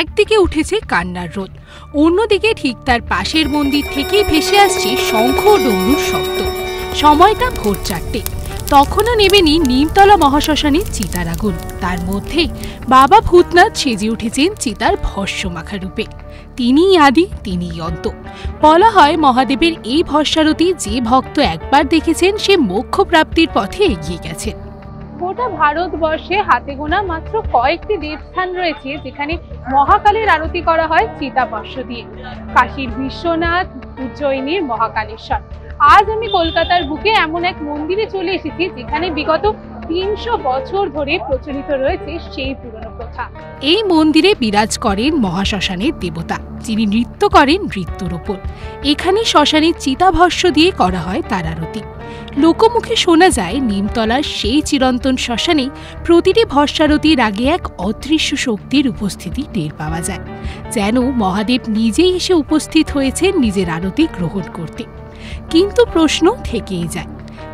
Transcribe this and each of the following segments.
একদিকে উঠেছে কান্নার রোদ, অন্যদিকে ঠিক তার পাশের মন্দির থেকেই ভেসে আসছে শঙ্খ ও ডমরুর শব্দ। সময়টা ভোর 4টে। তখনও নেবেনি নিমতলা মহাশ্মশানের চিতার আগুন। তার মধ্যে বাবা ভূতনাথ সেজে উঠেছেন চিতার ভস্মমাখা রূপে। তিনিই আদি, তিনিই অন্ত। বলা হয় মহাদেবের এই ভস্মারতি যে ভক্ত একবার দেখেছেন সে মোক্ষ প্রাপ্তির পথে এগিয়ে গেছেন। গোটা ভারতবর্ষে হাতে গোনা মাত্র কয়েকটি দেবস্থান রয়েছে যেখানে মহাকালের আরতি করা হয় চিতাভস্ম দিয়ে। কাশীর বিশ্বনাথ, উজ্জয়িনীর মহাকালেশ্বর। আজ আমি কলকাতার বুকে এমন এক মন্দিরে চলে এসেছি যেখানে বিগত ৩০০ বছর ধরে প্রচলিত রয়েছে সেই পুরনো প্রথা। এই মন্দিরে বিরাজ করেন মহাশ্মশানের দেবতা, যিনি নৃত্য করেন মৃত্যুর ওপর। এখানে শ্মশানের চিতাভস্ম দিয়ে করা হয় তার আরতি। লোকমুখে শোনা যায় নিমতলার সেই চিরন্তন শ্মশানে প্রতিটি ভস্মারতির আগে এক অদৃশ্য শক্তির উপস্থিতি টের পাওয়া যায়, যেন মহাদেব নিজেই এসে উপস্থিত হয়েছেন নিজের আরতি গ্রহণ করতে। কিন্তু প্রশ্ন থেকেই যায়,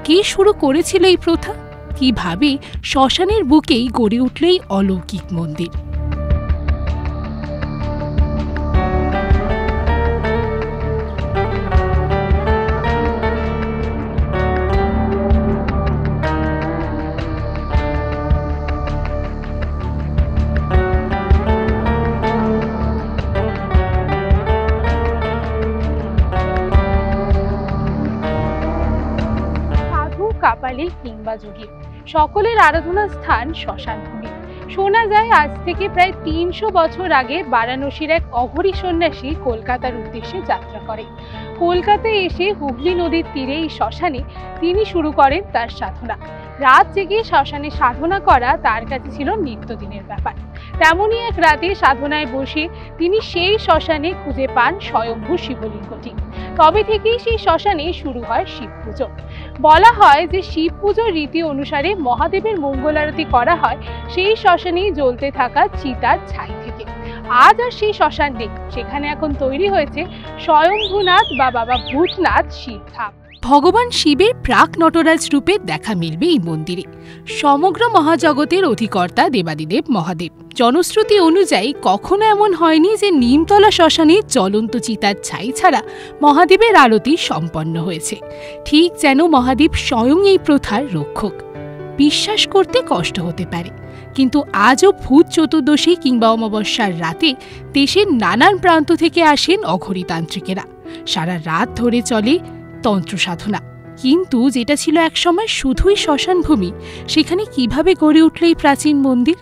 কে শুরু করেছিল এই প্রথা? কিভাবে শ্মশানের বুকেই গড়ে উঠল এই অলৌকিক মন্দির? কাপালি কিংবা যোগী, সকলের আরাধনা স্থান শ্মশান ভূমি। শোনা যায় আজ থেকে প্রায় ৩০০ বছর আগে বারাণসীর এক অঘরী সন্ন্যাসী কলকাতার উদ্দেশ্যে যাত্রা করে। কলকাতায় এসে হুগলি নদীর তীরে এই শ্মশানে তিনি শুরু করেন তার সাধনা। রাত জেগে শ্মশানে সাধনা করা তার কাছে ছিল নিত্যদিনের ব্যাপার। তেমনই এক রাতে সাধনায় বসে তিনি সেই শ্মশানে খুঁজে পান স্বয়ম্ভূ শিবলিঙ্গটি। তবে থেকেই সেই শ্মশানে শুরু হয় শিব পুজো। বলা হয় যে শিব পুজোর রীতি অনুসারে মহাদেবের মঙ্গল আরতি করা হয় সেই শ্মশানেই জ্বলতে থাকা চিতার ছাই থেকে। আজ আর সেই শ্মশান নেই, সেখানে এখন তৈরি হয়েছে স্বয়ম্ভূনাথ বা বাবা ভূতনাথ শিবধাম। ভগবান শিবের প্রাক নটরাজ রূপে দেখা মিলবে এই মন্দিরে। সমগ্র মহাজগতের অধিকর্তা দেবাদিদেব মহাদেব। জনশ্রুতি অনুযায়ী কখনো এমন হয়নি যে নিমতলা শ্মশানে জ্বলন্ত চিতার ছাই ছাড়া মহাদেবের আরতি সম্পন্ন হয়েছে। ঠিক যেন মহাদেব স্বয়ং এই প্রথার রক্ষক। বিশ্বাস করতে কষ্ট হতে পারে, কিন্তু আজও ভূত চতুর্দশী কিংবা অমাবস্যার রাতে দেশের নানান প্রান্ত থেকে আসেন অঘরী তান্ত্রিকেরা। সারা রাত ধরে চলে তন্ত্র সাধনা। কিন্তু যেটা ছিল একসময় শুধুই শ্মশান ভূমি, সেখানে কিভাবে গড়ে উঠল এই প্রাচীন মন্দির?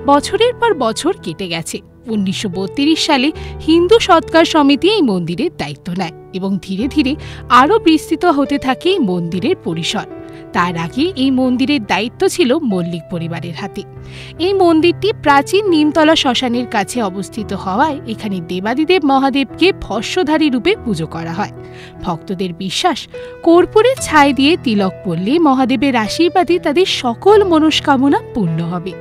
বছরের পর বছর কেটে গেছে। ১৯৩২ সালে হিন্দু সৎকার সমিতি এই মন্দিরের দায়িত্ব নেয় এবং ধীরে ধীরে আরও বিস্তৃত হতে থাকে এই মন্দিরের পরিসর। তার আগে এই মন্দিরের দায়িত্ব ছিল মল্লিক পরিবারের হাতে। এই মন্দিরটি প্রাচীন নিমতলা শ্মশানের কাছে অবস্থিত হওয়ায় এখানে দেবাদিদেব মহাদেবকে ভস্মধারী রূপে পুজো করা হয়। ভক্তদের বিশ্বাস, কর্পূরের ছাই দিয়ে তিলক পরলে মহাদেবের আশীর্বাদে তাদের সকল মনস্কামনা পূর্ণ হবে।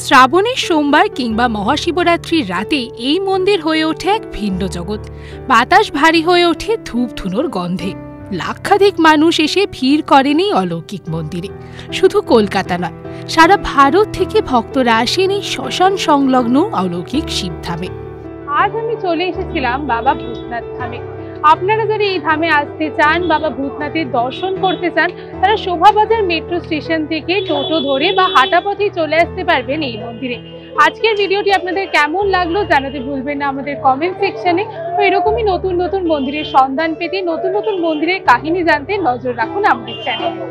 শ্রাবণের সোমবার কিংবা মহাশিবরাত্রির রাতে এই মন্দির হয়ে ওঠে এক ভিন্ন জগৎ। বাতাস ভারী হয়ে ওঠে ধূপ ধুনোর গন্ধে। লাক্ষাধিক মানুষ এসে ভিড় করেন এই অলৌকিক মন্দিরে। শুধু কলকাতা নয়, সারা ভারত থেকে ভক্তরা আসেন এই শ্মশান সংলগ্ন অলৌকিক শিবধামে। আজ আমি চলে এসেছিলাম বাবা ভূতনাথ ধামে। আপনারা যারা এই ধামে আসতে চান, বাবা ভূতনাথের দর্শন করতে চান, তারা শোভাবাজার মেট্রো স্টেশন থেকে টোটো ধরে বা হাঁটা পথেই চলে আসতে পারবেন এই মন্দিরে। আজকের ভিডিওটি আপনাদের কেমন লাগলো জানাতে ভুলবেন না আমাদের কমেন্ট সেকশনে। তো এরকমই নতুন নতুন মন্দিরের সন্ধান পেতে, নতুন নতুন মন্দিরের কাহিনী জানতে নজর রাখুন আমাদের চ্যানেলে।